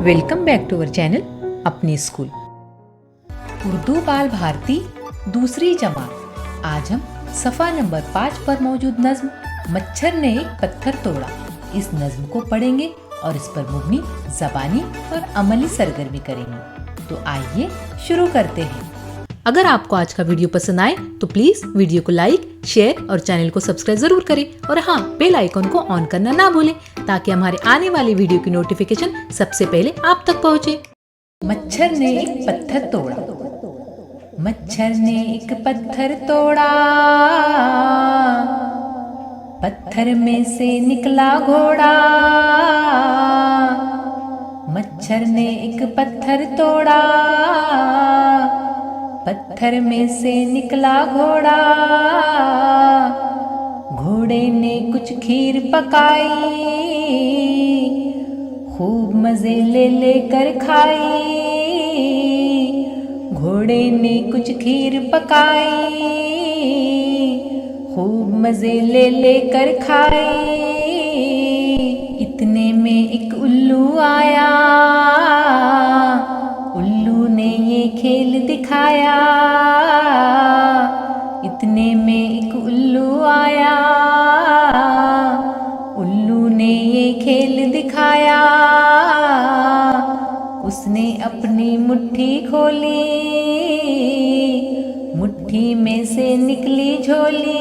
Welcome back to our channel अपनी school. Urdu Bal Bharati दूसरी जमात। आज हम सफ़ा नंबर 5 पर मौजूद नज्म मच्छर ने एक पत्थर तोड़ा, इस नज्म को पढ़ेंगे और इस पर मुबनी ज़बानी और अमली सरगर्मी करेंगे। तो आइए शुरू करते हैं। अगर आपको आज का वीडियो पसंद आए तो प्लीज़ वीडियो को लाइक, शेयर और चैनल को सब्सक्राइब जरूर करें और हाँ, बेल आइकन को ऑन करना ना भूलें ताकि हमारे आने वाली वीडियो की नोटिफिकेशन सबसे पहले आप तक पहुँचे। मच्छर ने एक पत्थर तोड़ा, मच्छर ने एक पत्थर तोड़ा, पत्थर में से निकला घोड़ा। मच्छर ने एक पत्थर तोड़ा, पत्थर में से निकला घोड़ा। घोड़े ने कुछ खीर पकाई, खूब मजे ले लेकर खाई। घोड़े ने कुछ खीर पकाई, खूब मजे ले लेकर खाई। इतने में एक उल्लू आया, उल्लू ने ये खेल दिखाया। इतने में एक उल्लू आया, उल्लू ने ये खेल दिखाया। उसने अपनी मुट्ठी खोली, मुट्ठी में से निकली झोली।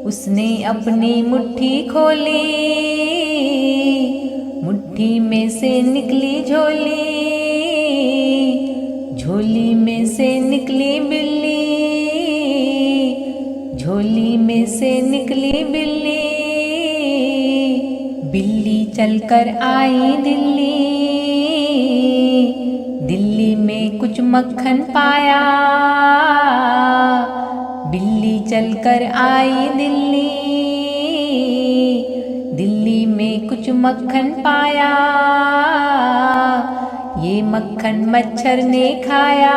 उसने अपनी मुट्ठी खोली, मुट्ठी में से निकली झोली। झोली में से निकली बिल्ली, झोली में से निकली बिल्ली। बिल्ली चलकर आई दिल्ली, दिल्ली में कुछ मक्खन पाया। बिल्ली चलकर आई दिल्ली, दिल्ली में कुछ मक्खन पाया। ये मक्खन मच्छर ने खाया,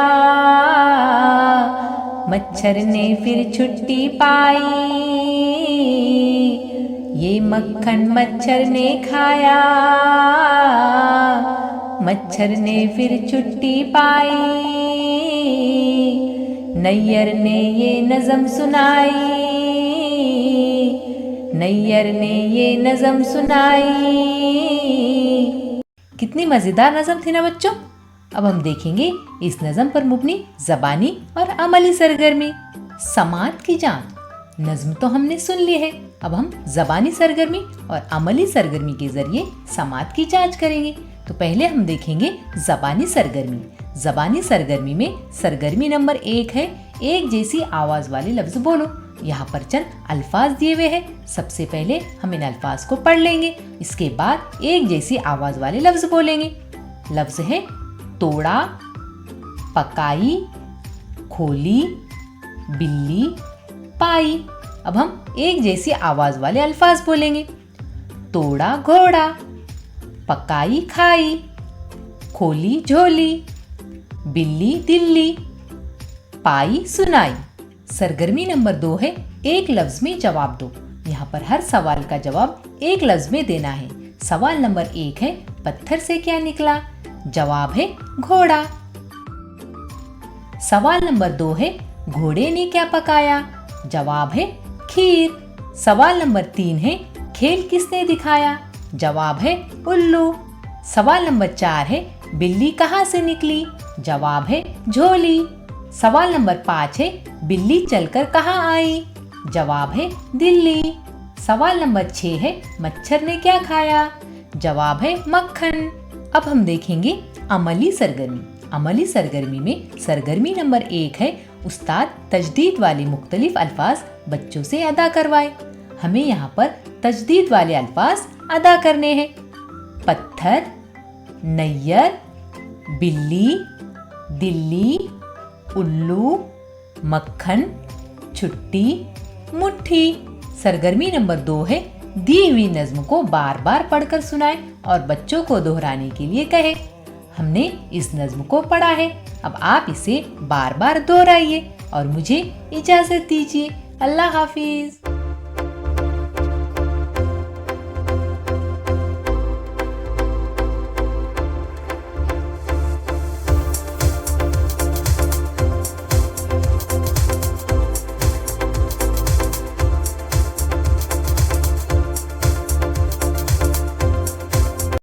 मच्छर ने फिर छुट्टी पाई। ये मक्खन मच्छर ने खाया, मच्छर ने फिर छुट्टी पाई। नैयर ने ये नज़म सुनाई, नैयर ने ये नज़म सुनाई। कितनी मज़ेदार नज़म थी ना बच्चों। अब हम देखेंगे इस नज़म पर मुबनी ज़बानी और अमली सरगर्मी। समात की जांच। नज़म तो हमने सुन ली है, अब हम ज़बानी सरगर्मी और अमली सरगर्मी के ज़रिए समात की जांच करेंगे। तो पहले हम देखेंगे ज़बानी सरगर्मी। ज़बानी सरगर्मी में सरगर्मी नंबर 1 है, एक जैसी आवाज़ वाले लफ्ज़ बोलो। यहाँ पर चंद अल्फाज दिए हुए हैं। सबसे पहले हम इन अल्फाज को पढ़ लेंगे, इसके बाद एक जैसी आवाज़ वाले लफ्ज़ बोलेंगे। लफ्ज़ है तोड़ा, पकाई, खोली, बिल्ली, पाई। अब हम एक जैसी आवाज़ वाले अल्फाज बोलेंगे। तोड़ा घोड़ा, पकाई खाई, खोली झोली, बिल्ली दिल्ली, पाई सुनाई। सरगर्मी नंबर 2 है, एक लफ्ज़ में जवाब दो। यहाँ पर हर सवाल का जवाब एक लफ्ज़ में देना है। सवाल नंबर 1 है, पत्थर से क्या निकला? जवाब है घोड़ा। सवाल नंबर 2 है, घोड़े ने क्या पकाया? जवाब है खीर। सवाल नंबर 3 है, खेल किसने दिखाया? जवाब है उल्लू। सवाल नंबर 4 है, बिल्ली कहाँ से निकली? जवाब है झोली। सवाल नंबर 5 है, बिल्ली चलकर कहाँ आई? जवाब है दिल्ली। सवाल नंबर 6 है, मच्छर ने क्या खाया? जवाब है मक्खन। अब हम देखेंगे अमली सरगर्मी। अमली सरगर्मी में सरगर्मी नंबर 1 है, उस्ताद तजदीद वाले मुख्तलिफ अल्फाज बच्चों से अदा करवाए। हमें यहाँ पर तजदीद वाले अल्फाज अदा करने हैं। पत्थर, नैयर, बिल्ली, दिल्ली, उल्लू, मक्खन, छुट्टी, मुट्ठी। सरगर्मी नंबर 2 है, दी हुई नज्म को बार बार पढ़कर सुनाएं और बच्चों को दोहराने के लिए कहें। हमने इस नज्म को पढ़ा है, अब आप इसे बार बार दोहराइए और मुझे इजाज़त दीजिए। अल्लाह हाफिज।